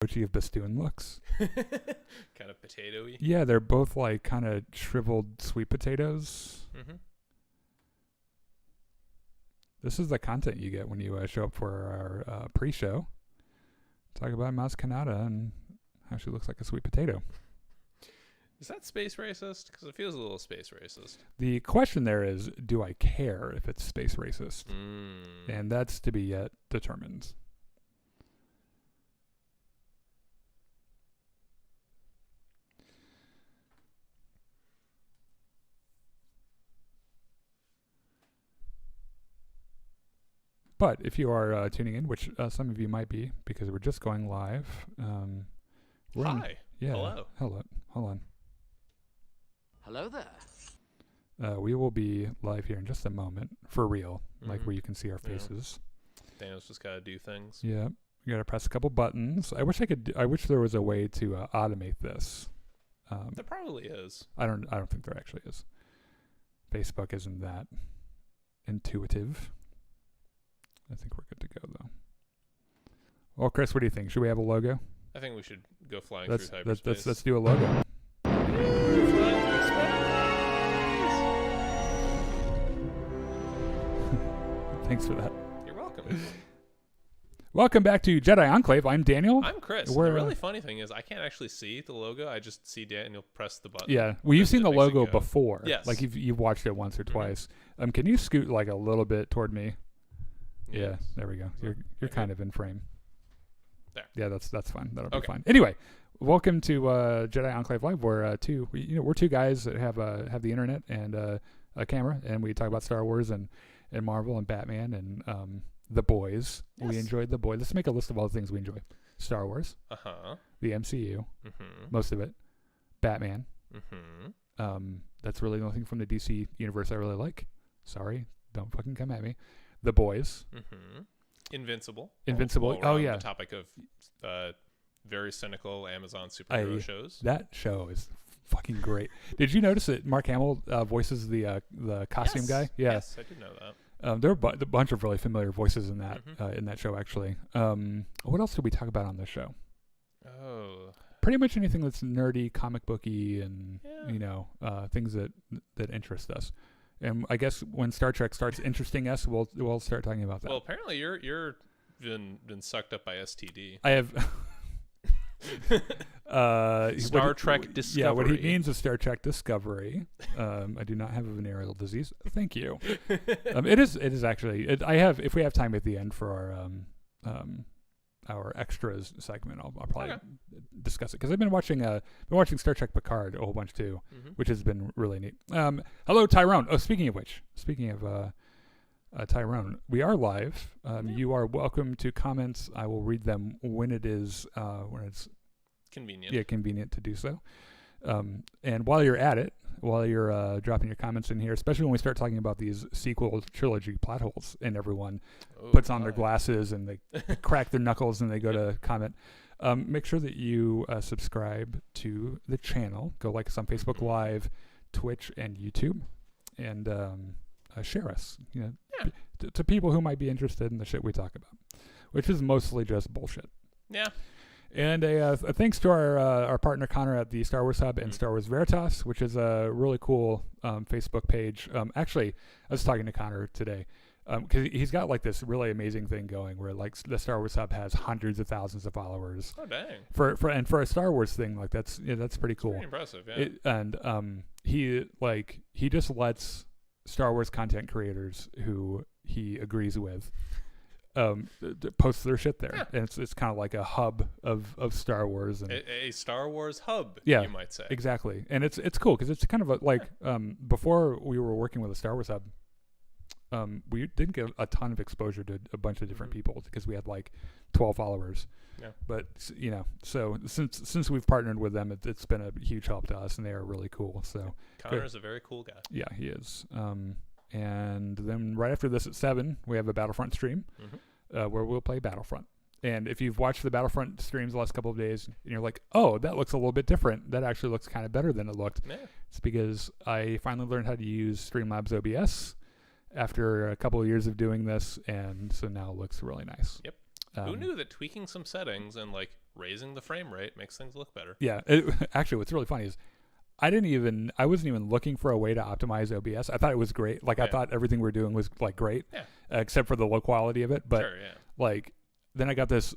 of Bastoon looks. Kind of potato-y. Yeah, they're both like kind of shriveled sweet potatoes. Mm-hmm. This is the content you get when you show up for our pre-show. Talk about Maz Kanata and how she looks like a sweet potato. Is that space racist? Because it feels a little space racist. The question there is, do I care if it's space racist? And that's to be yet determined. But if you are tuning in, which some of you might be, because we're just going live. Hi. Hello. Hello. Hold on. Hello there. We will be live here in just a moment, for real, like where you can see our faces. Daniel's just got to do things. Yeah. You got to press a couple buttons. I wish there was a way to automate this. There probably is. I don't think there actually is. Facebook isn't that intuitive. I think we're good to go, though. Well, Chris, what do you think? Should we have a logo? I think we should go flying through hyperspace. Let's do a logo. Thanks for that. You're welcome. Welcome back to Jedi Enclave. I'm Daniel. I'm Chris. The really funny thing is I can't actually see the logo. I just see Daniel press the button. Yeah. Well, you've seen the logo before. Yes. Like you've watched it once or twice. Can you scoot like a little bit toward me? Yeah, there we go. You're kind of in frame. There. Yeah, that's fine. That'll be fine. Anyway, welcome to Jedi Enclave Live. We're we're two guys that have the internet and a camera, and we talk about Star Wars and Marvel and Batman and the boys. Yes. We enjoyed the boys. Let's make a list of all the things we enjoy: Star Wars, the MCU, most of it, Batman. That's really the only thing from the DC universe I really like. Sorry, don't fucking come at me. The Boys. Invincible. Oh, yeah. The topic of very cynical Amazon superhero shows. That show is fucking great. Did you notice that Mark Hamill voices the costume guy? Yeah. Yes, I did know that. There are a bunch of really familiar voices in that show, actually. What else did we talk about on this show? Oh. Pretty much anything that's nerdy, comic booky, and things that interest us. And I guess when Star Trek starts interesting us, we'll start talking about that. Well, apparently you're been sucked up by STD. I have. Star Trek Discovery. Yeah, what he means is Star Trek Discovery. I do not have a venereal disease. Thank you. It is actually. I have. If we have time at the end for our extras segment, I'll probably discuss it because I've been watching Star Trek Picard a whole bunch too, which has been really neat. Hello, Tyrone. Oh, speaking of Tyrone, we are live. You are welcome to comments. I will read them when it's convenient. Yeah, convenient to do so. And while you're at it, while you're dropping your comments in here, especially when we start talking about these sequel trilogy plot holes and everyone puts on their glasses and they crack their knuckles and they go to comment, make sure that you subscribe to the channel. Go like us on Facebook Live, Twitch, and YouTube, and share us to people who might be interested in the shit we talk about, which is mostly just bullshit. Yeah. And thanks to our partner Connor at the Star Wars Hub and Star Wars Veritas, which is a really cool Facebook page. Actually, I was talking to Connor today because he's got like this really amazing thing going where like the Star Wars Hub has hundreds of thousands of followers. Oh dang! For a Star Wars thing, like that's pretty cool. Pretty impressive, yeah. He just lets Star Wars content creators who he agrees with post their shit there, and it's kind of like a hub of Star Wars and a Star Wars hub, you might say. Exactly, and it's cool because it's kind of before we were working with a Star Wars hub, we didn't get a ton of exposure to a bunch of different people because we had like 12 followers. Yeah. But so since we've partnered with them, it's been a huge help to us, and they are really cool. So Connor is a very cool guy. Yeah, he is. And then right after this at 7, we have a Battlefront stream where we'll play Battlefront. And if you've watched the Battlefront streams the last couple of days and you're like, oh, that looks a little bit different, that actually looks kind of better than it looked. Yeah. It's because I finally learned how to use Streamlabs OBS after a couple of years of doing this, and so now it looks really nice. Yep. Who knew that tweaking some settings and like raising the frame rate makes things look better. Yeah. Actually, what's really funny is I wasn't even looking for a way to optimize OBS. I thought it was great. Like, I thought everything we were doing was like great, except for the low quality of it. But like, then I got this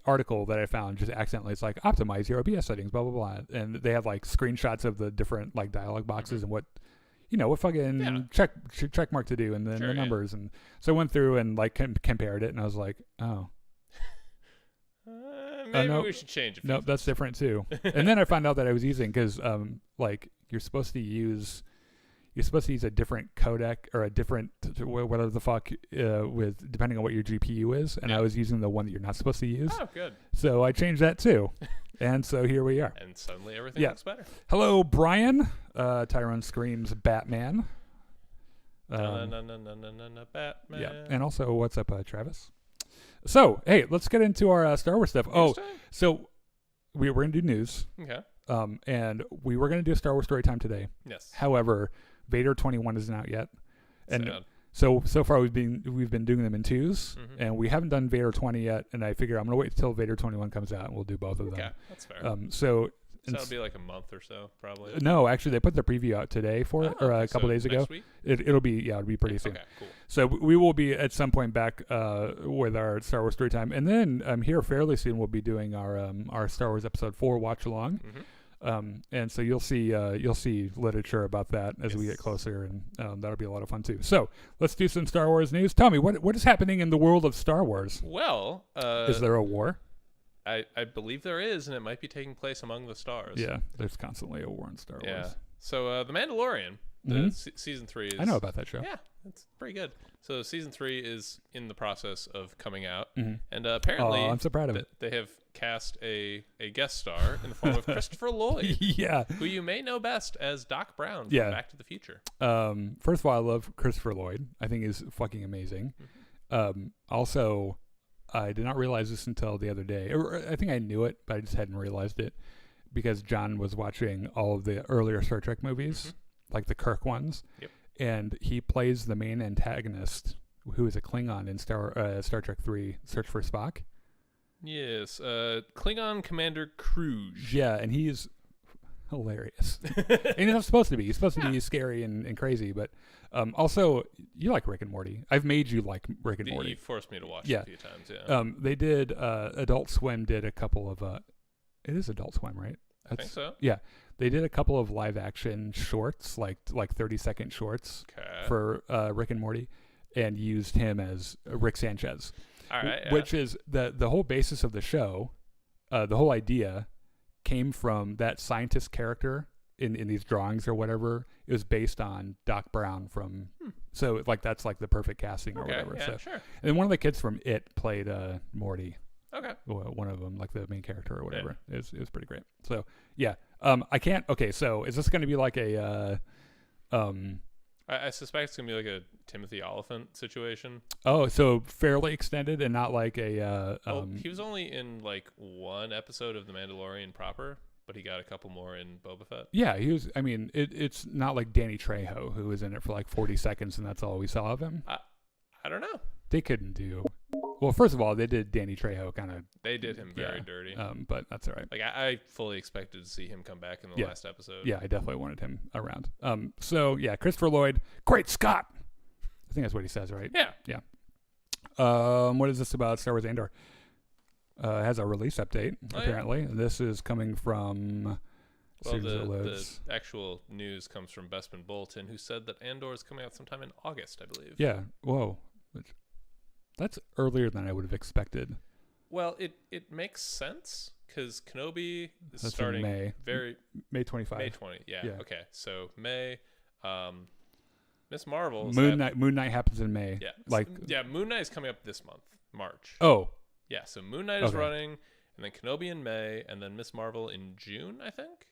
article that I found just accidentally. It's like, optimize your OBS settings, blah, blah, blah. And they have like screenshots of the different like dialog boxes and what fucking check mark to do, and then the numbers. And so I went through and like compared it, and I was like, oh. Maybe we should change it. Nope, that's different too. And then I found out that I was using, because like you're supposed to use a different codec or a different whatever the fuck with depending on what your GPU is, and I was using the one that you're not supposed to use. Oh, good. So I changed that too, and so here we are. And suddenly everything looks better. Hello, Brian. Tyrone screams Batman. Batman. Yeah, and also what's up, Travis? So, hey, let's get into our Star Wars stuff. So we're going to do news. Okay. And we were going to do a Star Wars story time today. Yes. However, Vader 21 isn't out yet. And so far we've been doing them in twos, and we haven't done Vader 20 yet, and I figure I'm going to wait until Vader 21 comes out, and we'll do both of them. Okay, that's fair. So that'll be like a month or so, probably. No, actually, they put their preview out today for it, or a couple days ago. Week? It'll be pretty soon. Okay, cool. So we will be at some point back with our Star Wars story time, and then here fairly soon we'll be doing our Star Wars Episode 4 watch along. And so you'll see literature about that as we get closer, and that'll be a lot of fun too. So let's do some Star Wars news. Tell me what is happening in the world of Star Wars. Well, is there a war? I believe there is, and it might be taking place among the stars. Yeah, there's constantly a war in Star Wars. Yeah. So The Mandalorian, season 3 is... I know about that show. Yeah, it's pretty good. So season 3 is in the process of coming out, and apparently I'm so proud of it. They have cast a guest star in the form of Christopher Lloyd, who you may know best as Doc Brown from Back to the Future. First of all, I love Christopher Lloyd. I think he's fucking amazing. Also, I did not realize this until the other day. I think I knew it, but I just hadn't realized it because John was watching all of the earlier Star Trek movies, like the Kirk ones. Yep. And he plays the main antagonist, who is a Klingon in Star Trek 3, Search for Spock. Yes, Klingon Commander Kruge. Yeah, and he's hilarious. And he's not supposed to be. He's supposed to be scary and crazy, but also, you like Rick and Morty. I've made you like Rick and Morty. You forced me to watch it a few times, They did, Adult Swim did a couple of, it is Adult Swim, right? I think so. Yeah. They did a couple of live action shorts, like 30-second shorts for Rick and Morty, and used him as Rick Sanchez. All right. Which is the whole basis of the show. The whole idea came from that scientist character in these drawings or whatever. It was based on Doc Brown from. So like that's like the perfect casting or whatever. Yeah, so, sure. And one of the kids from It played Morty. Okay. One of them, like the main character or whatever. Yeah. It was pretty great. So yeah. I can't. Okay. So is this going to be like a? I suspect it's gonna be like a Timothy Oliphant situation. Oh, so fairly extended and not like a. He was only in like one episode of The Mandalorian proper, but he got a couple more in Boba Fett. Yeah, he was. I mean, it's not like Danny Trejo, who was in it for like 40 seconds, and that's all we saw of him. I don't know. They couldn't do. Well, first of all, they did Danny Trejo kind of. They did him very dirty. But that's all right. Like I fully expected to see him come back in the last episode. Yeah, I definitely wanted him around. So yeah, Christopher Lloyd, great Scott. I think that's what he says, right? Yeah. Yeah. What is this about Star Wars Andor? It has a release update apparently. Yeah. This is coming from. Well, the actual news comes from Bespin Bolton, who said that Andor is coming out sometime in August, I believe. Yeah. Whoa. That's earlier than I would have expected. Well, it makes sense because Kenobi is starting May. May 25. May 20. Yeah. Okay. So May. Miss Marvel. Moon Knight happens in May. Yeah. Moon Knight is coming up this month, March. Oh. Yeah. So Moon Knight is running, and then Kenobi in May, and then Miss Marvel in June, I think.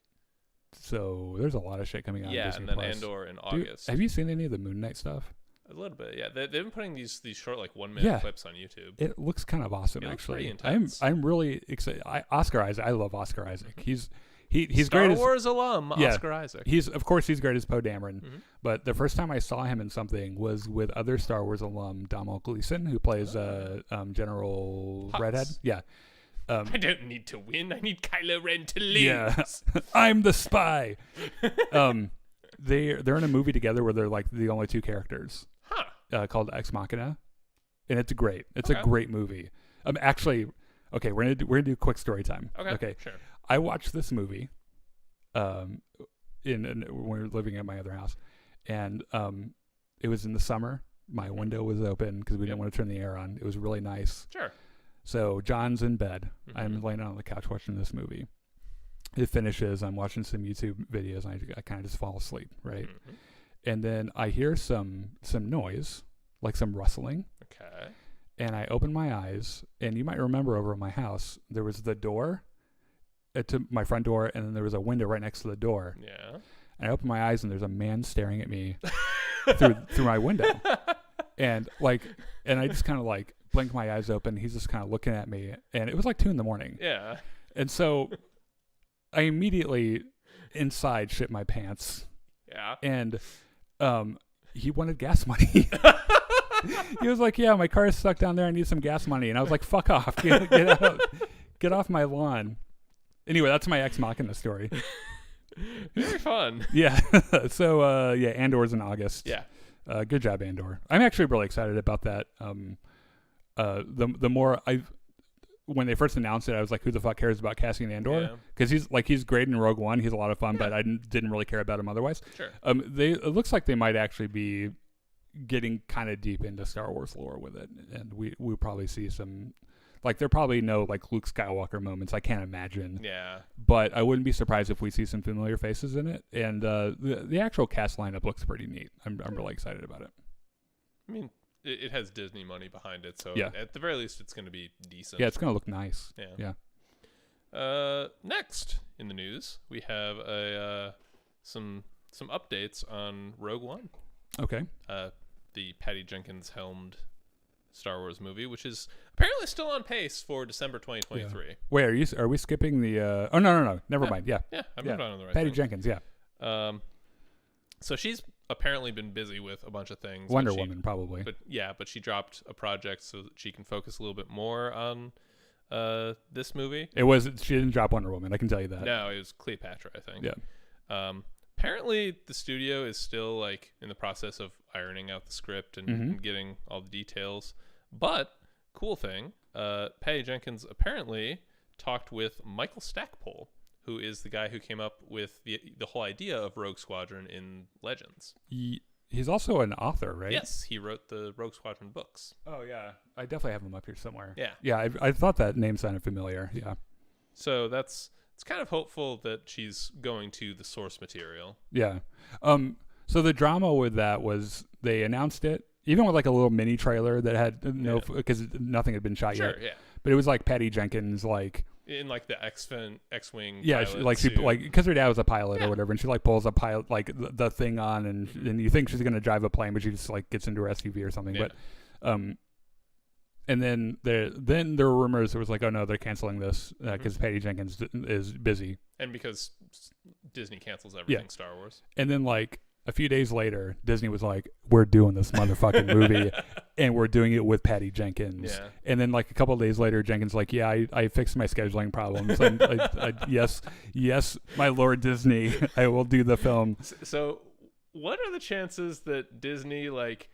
So there's a lot of shit coming out. Yeah, Disney and then Plus. Andor in August. Have you seen any of the Moon Knight stuff? A little bit, yeah. They've been putting these short, like 1 minute clips on YouTube. It looks kind of awesome, actually. Looks pretty intense. I'm really excited. Oscar Isaac. I love Oscar Isaac. He's Star great Wars alum. Yeah, Oscar Isaac. He's great as Poe Dameron. But the first time I saw him in something was with other Star Wars alum Domhnall Gleeson, who plays General Hux. Redhead. Yeah. I don't need to win. I need Kylo Ren to lose. Yeah, I'm the spy. They're in a movie together where they're like the only two characters. Called Ex Machina, and it's great. It's a great movie. Actually, okay, we're gonna do quick story time. Okay, sure. I watched this movie, when we were living at my other house, and it was in the summer. My window was open because we didn't want to turn the air on. It was really nice. Sure. So John's in bed. I'm laying on the couch watching this movie. It finishes. I'm watching some YouTube videos, and I kind of just fall asleep, right? And then I hear some noise, like some rustling. Okay. And I open my eyes, and you might remember over at my house, there was the door to my front door, and then there was a window right next to the door. Yeah. And I open my eyes, and there's a man staring at me through my window. And I just kind of like blink my eyes open. He's just kind of looking at me, and it was like 2 a.m. Yeah. And so I immediately inside shit my pants. Yeah. And he wanted gas money. He was like, "Yeah, my car is stuck down there. I need some gas money." And I was like, "Fuck off! Get out! Get off my lawn." Anyway, that's my Ex Machina story. Very fun. Yeah. So Andor's in August. Yeah. Good job, Andor. I'm actually really excited about that. The more when they first announced it, I was like, who the fuck cares about Cassian Andor? Because he's great in Rogue One. He's a lot of fun, but I didn't really care about him otherwise. Sure. It looks like they might actually be getting kind of deep into Star Wars lore with it, and we probably see some, like, there probably no like Luke Skywalker moments. I can't imagine. Yeah. But I wouldn't be surprised if we see some familiar faces in it, and the actual cast lineup looks pretty neat. I'm really excited about it. I mean, it has Disney money behind it, so yeah. At the very least, it's going to be decent. Yeah, it's going to look nice. Yeah. Next in the news, we have some updates on Rogue One. Okay. The Patty Jenkins helmed Star Wars movie, which is apparently still on pace for December 2023. Yeah. Wait, are we skipping the? Oh no, never mind. Yeah. Yeah, I moved on to the right. Patty thing. Jenkins. Yeah. So she's apparently been busy with a bunch of things. Wonder Woman, probably. But she dropped a project so that she can focus a little bit more on this movie. She didn't drop Wonder Woman, I can tell you that. No, it was Cleopatra, I think. Yeah. Apparently the studio is still like in the process of ironing out the script and getting all the details. But cool thing, Patty Jenkins apparently talked with Michael Stackpole, who is the guy who came up with the whole idea of Rogue Squadron in Legends. He's also an author, right? Yes, he wrote the Rogue Squadron books. Oh, yeah. I definitely have him up here somewhere. Yeah. Yeah, I thought that name sounded familiar. Yeah. So it's kind of hopeful that she's going to the source material. Yeah. So the drama with that was they announced it, even with like a little mini trailer that had because nothing had been shot yet. Sure, yeah. But it was like Patty Jenkins, like in like the X-wing. Yeah, she because her dad was a pilot or whatever, and she like pulls a pilot like the thing on, and you think she's gonna drive a plane, but she just like gets into her SUV or something. Yeah. But and then there were rumors. It was like, oh no, they're canceling this because Patty Jenkins is busy, and because Disney cancels everything Star Wars. And then like a few days later, Disney was like, we're doing this motherfucking movie, and we're doing it with Patty Jenkins. Yeah. And then like a couple of days later, Jenkins like, yeah, I fixed my scheduling problems. And yes, my Lord Disney, I will do the film. So what are the chances that Disney like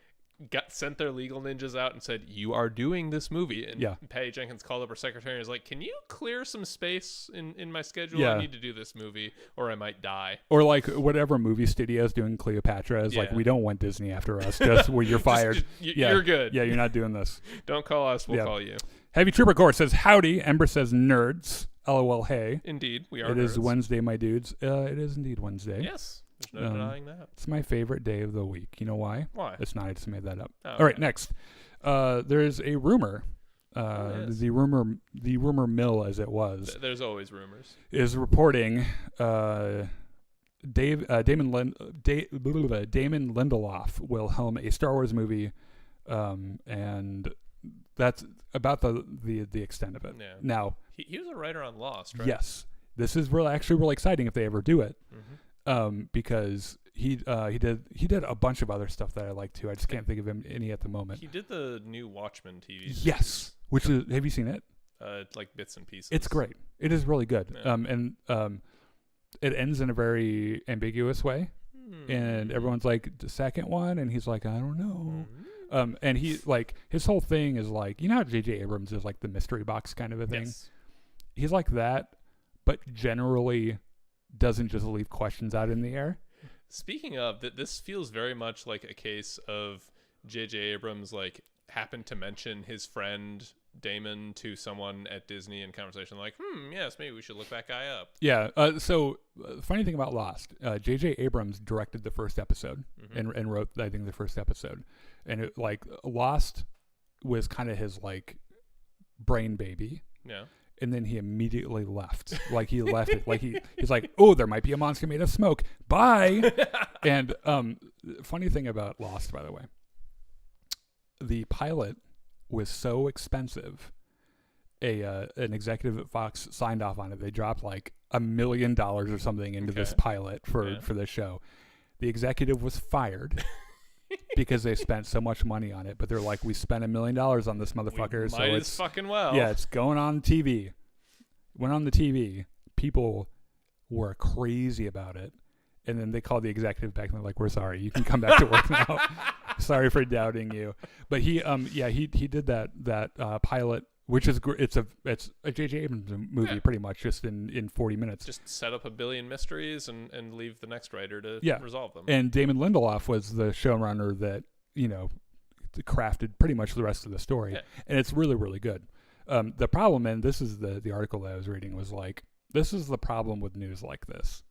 sent their legal ninjas out and said, you are doing this movie? And Patty Jenkins called up her secretary and was like, can you clear some space in my schedule? I need to do this movie or I might die. Or like whatever movie studio's doing Cleopatra is like, we don't want Disney after us. Just where you're fired. You're good. Yeah, you're not doing this. Don't call us. We'll call you. Heavy Trooper Gore says, howdy. Ember says, nerds. LOL, hey. Indeed, we are It nerds. Is Wednesday, my dudes. It is indeed Wednesday. Yes. There's no denying that. It's my favorite day of the week. You know why? Why? It's not. I just made that up. Oh, all right, next. There is a rumor. The rumor mill, as it was. There's always rumors. Is reporting Damon Lindelof will helm a Star Wars movie, and that's about the extent of it. Yeah. Now he was a writer on Lost, right? Yes. This is actually really exciting if they ever do it. Because he did a bunch of other stuff that I like too. I just can't think of any at the moment. He did the new Watchman TV series. Yes, which is, have you seen it? like bits and pieces. It's great. It is really good. Yeah. It ends in a very ambiguous way, and everyone's like, the second one, and he's like, I don't know. And he like his whole thing is like, you know how J.J. Abrams is like the mystery box kind of a thing. Yes. He's like that, but generally doesn't just leave questions out in the air. Speaking of that, this feels very much like a case of J.J. Abrams like happened to mention his friend Damon to someone at Disney in conversation, like, yes, maybe we should look that guy up. Yeah. So funny thing about Lost, J.J. Abrams directed the first episode and wrote, I think, the first episode, and it like Lost was kind of his like brain baby. Yeah. And then he immediately left. Like he left it. Like he's like, oh, there might be a monster made of smoke. Bye. And funny thing about Lost, by the way, the pilot was so expensive. An executive at Fox signed off on it. They dropped like $1 million or something into this pilot for the show. The executive was fired because they spent so much money on it. But they're like, we spent $1 million on this motherfucker. Might as fucking well. Yeah, it's going on TV. Went on the TV. People were crazy about it. And then they called the executive back and they're like, we're sorry. You can come back to work now. Sorry for doubting you. But he did that pilot, which is it's a J.J. Abrams movie pretty much just in 40 minutes. Just set up a billion mysteries and leave the next writer to resolve them. And Damon Lindelof was the showrunner that, crafted pretty much the rest of the story. Yeah. And it's really, really good. The problem, and this is the article that I was reading, was like, this is the problem with news like this.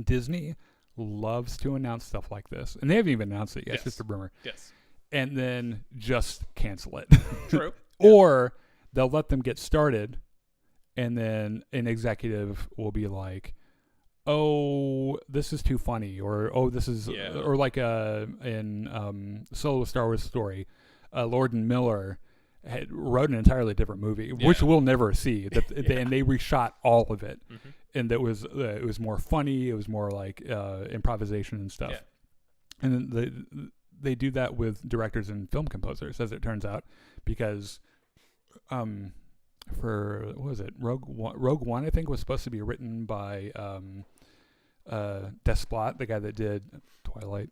Disney loves to announce stuff like this. And they haven't even announced it yet. It's just a rumor. Yes. And then just cancel it. True. Or they'll let them get started, and then an executive will be like, oh, this is too funny, or oh, this is, or like in Solo Star Wars Story, Lord and Miller wrote an entirely different movie, which we'll never see. And they reshot all of it, and it was more funny. It was more like improvisation and stuff. Yeah. And then they do that with directors and film composers, as it turns out, because for what was it, Rogue One, I think, was supposed to be written by Desplat, the guy that did Twilight,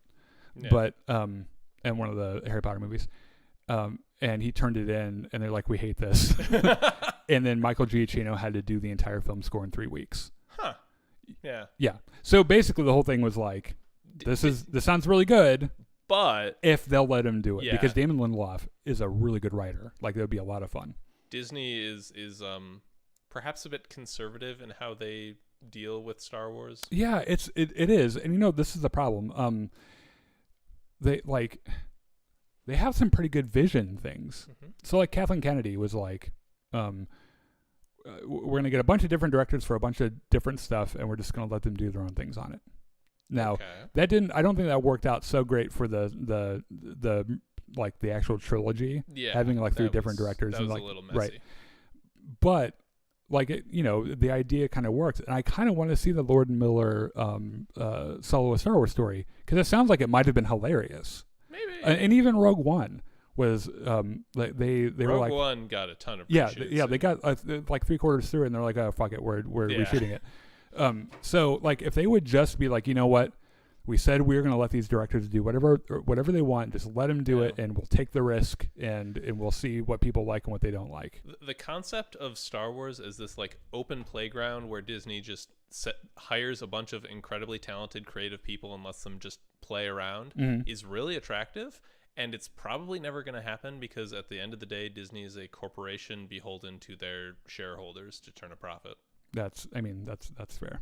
but and one of the Harry Potter movies. And he turned it in, and they're like, we hate this. And then Michael Giacchino had to do the entire film score in 3 weeks. Huh. Yeah. Yeah. So basically the whole thing was like, this sounds really good, but if they'll let him do it, because Damon Lindelof is a really good writer. Like, that would be a lot of fun. Disney is perhaps a bit conservative in how they deal with Star Wars. Yeah, it is. And this is the problem. They have some pretty good vision things. So like Kathleen Kennedy was like, we're going to get a bunch of different directors for a bunch of different stuff, and we're just going to let them do their own things on it. Now, I don't think that worked out so great for the like the actual trilogy, having like 3 different directors. That was like, a little messy. Right. But like, the idea kind of works, and I kind of want to see the Lord and Miller solo Star Wars Story, because it sounds like it might have been hilarious. Maybe. And even Rogue One was like they were like, Rogue One got a ton of reshoots. They got like 3/4 through, and they're like, oh fuck it, we're reshooting it. So like, if they would just be like, you know what, we said we were going to let these directors do whatever they want, just let them do it, and we'll take the risk, and we'll see what people like and what they don't like. The concept of Star Wars as this like open playground where Disney just hires a bunch of incredibly talented creative people and lets them just play around is really attractive. And it's probably never going to happen, because at the end of the day, Disney is a corporation beholden to their shareholders to turn a profit. That's fair.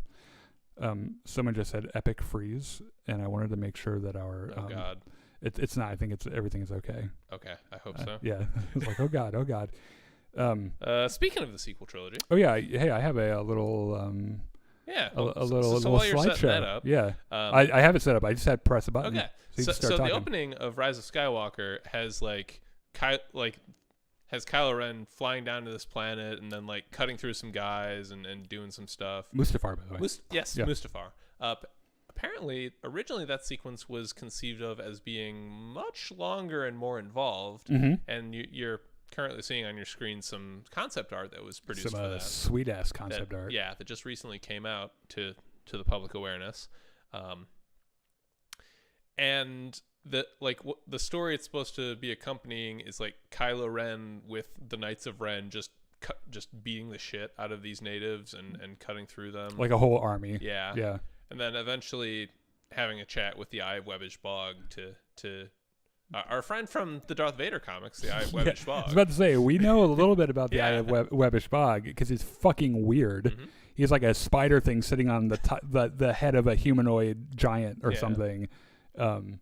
Someone just said epic freeze, and I wanted to make sure that our God, it's not. I think everything is okay. Okay, I hope so. Yeah, it's like, oh God. Speaking of the sequel trilogy. Oh yeah, hey, I have a little a little slideshow. That up, yeah, I have it set up. I just had to press a button. Okay, so the opening of Rise of Skywalker has has Kylo Ren flying down to this planet and then like cutting through some guys and doing some stuff. Mustafar, by the way. Mustafar. Apparently, originally that sequence was conceived of as being much longer and more involved, and you're currently seeing on your screen some concept art that was produced some for that. Sweet ass concept art. Yeah, that just recently came out to the public awareness. And the story it's supposed to be accompanying is like Kylo Ren with the Knights of Ren just beating the shit out of these natives and cutting through them. Like a whole army. Yeah. Yeah. And then eventually having a chat with the Eye of Webbish Bog to our friend from the Darth Vader comics, the Eye of Webbish Bog. I was about to say, we know a little bit about the Eye of Webbish Bog because he's fucking weird. Mm-hmm. He's like a spider thing sitting on the head of a humanoid giant or something. And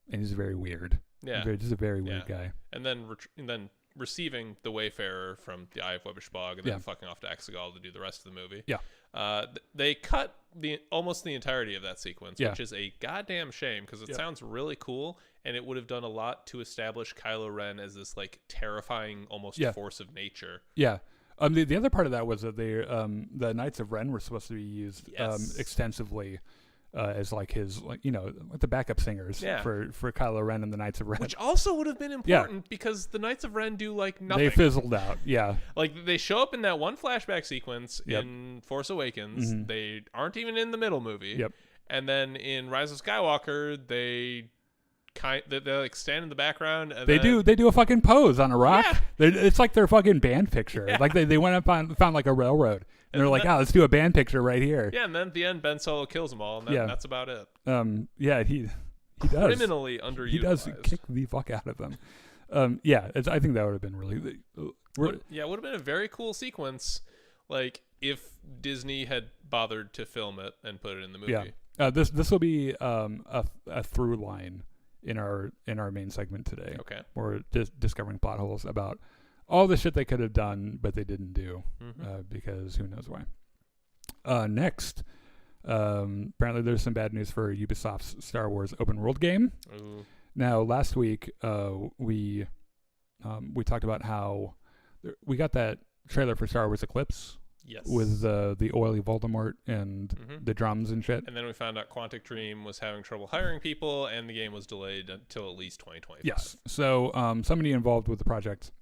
he's very weird. Yeah. Just a very weird guy. And then receiving the Wayfarer from the Eye of Webbish Bog and then fucking off to Exegol to do the rest of the movie. Yeah. They cut almost the entirety of that sequence, which is a goddamn shame because it sounds really cool and it would have done a lot to establish Kylo Ren as this like terrifying almost force of nature. Yeah. The other part of that was that the Knights of Ren were supposed to be used extensively as like his the backup singers for Kylo Ren and the Knights of Ren, which also would have been important because the Knights of Ren do like nothing. They fizzled out. Yeah, like they show up in that one flashback sequence in Force Awakens. Mm-hmm. They aren't even in the middle movie. Yep. And then in Rise of Skywalker, they like stand in the background. And they do a fucking pose on a rock. Yeah. It's like their fucking band picture. Yeah. Like they went up found like a railroad. And they're like, let's do a band picture right here. Yeah, and then at the end, Ben Solo kills them all, and that's about it. He does. Criminally underutilized. He does kick the fuck out of them. I think that would have been really... would have been a very cool sequence, like, if Disney had bothered to film it and put it in the movie. Yeah. This will be a through line in our main segment today. Okay. We're just discovering plot holes about all the shit they could have done, but they didn't do because who knows why. Next, apparently there's some bad news for Ubisoft's Star Wars open world game. Ooh. Now, last week we talked about how we got that trailer for Star Wars Eclipse. Yes. With the oily Voldemort and the drums and shit. And then we found out Quantic Dream was having trouble hiring people, and the game was delayed until at least 2025. Yes. So somebody involved with the project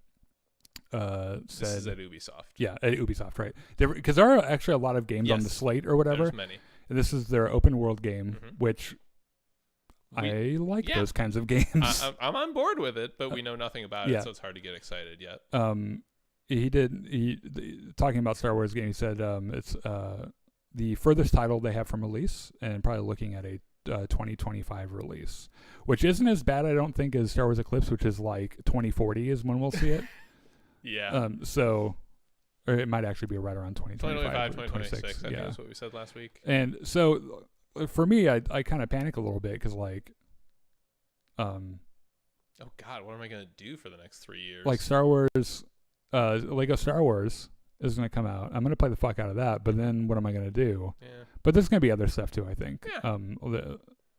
said... This is at Ubisoft. Yeah, at Ubisoft, right. Because there are actually a lot of games on the slate or whatever. There's many. And this is their open world game, which... I like those kinds of games. I'm on board with it, but we know nothing about it, so it's hard to get excited yet. Talking about Star Wars game, he said it's the furthest title they have from release, and probably looking at a 2025 release, which isn't as bad, I don't think, as Star Wars Eclipse, which is like 2040 is when we'll see it. Yeah. Or it might actually be right around 2025, 2026. I think that's what we said last week. And so, for me, I kind of panic a little bit because like, oh God, what am I gonna do for the next 3 years? Like Star Wars. Lego Star Wars is going to come out. I'm going to play the fuck out of that, but then what am I going to do? Yeah. But there's going to be other stuff too, I think. Yeah.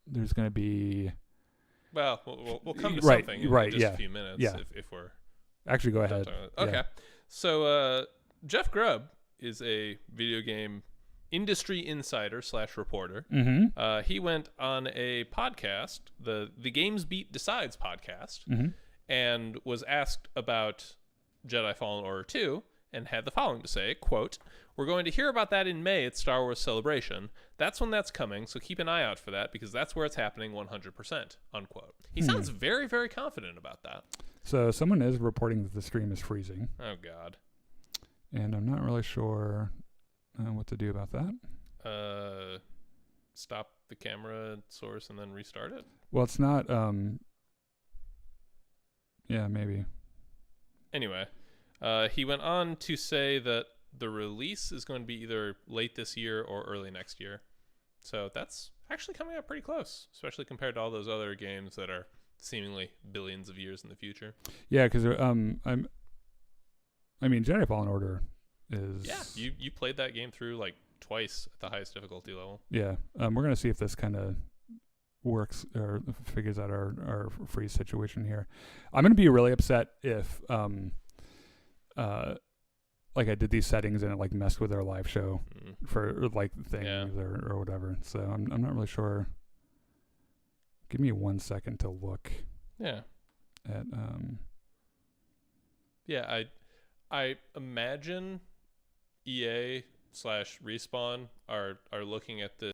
There's going to be... Well, we'll come to something in just a few minutes if we're... Actually, go ahead. Okay. Yeah. So, Jeff Grubb is a video game industry insider / reporter. Mm-hmm. He went on a podcast, the Games Beat Decides podcast, and was asked about Jedi Fallen Order 2 and had the following to say, quote, "We're going to hear about that in May at Star Wars Celebration. That's when that's coming, so keep an eye out for that because that's where it's happening 100%, unquote. He sounds very, very confident about that. So someone is reporting that the stream is freezing. Oh, God. And I'm not really sure what to do about that. Stop the camera source and then restart it? Well, it's not... yeah, maybe. Anyway, he went on to say that the release is going to be either late this year or early next year. So that's actually coming up pretty close, especially compared to all those other games that are seemingly billions of years in the future. Yeah, because Jedi Fallen Order is... Yeah, you played that game through like twice at the highest difficulty level. Yeah, we're going to see if this kind of works or figures out our freeze situation here. I'm going to be really upset if like I did these settings and it like messed with our live show for like things or whatever. So I'm not really sure. Give me 1 second to look at Yeah, I imagine EA / Respawn are looking at this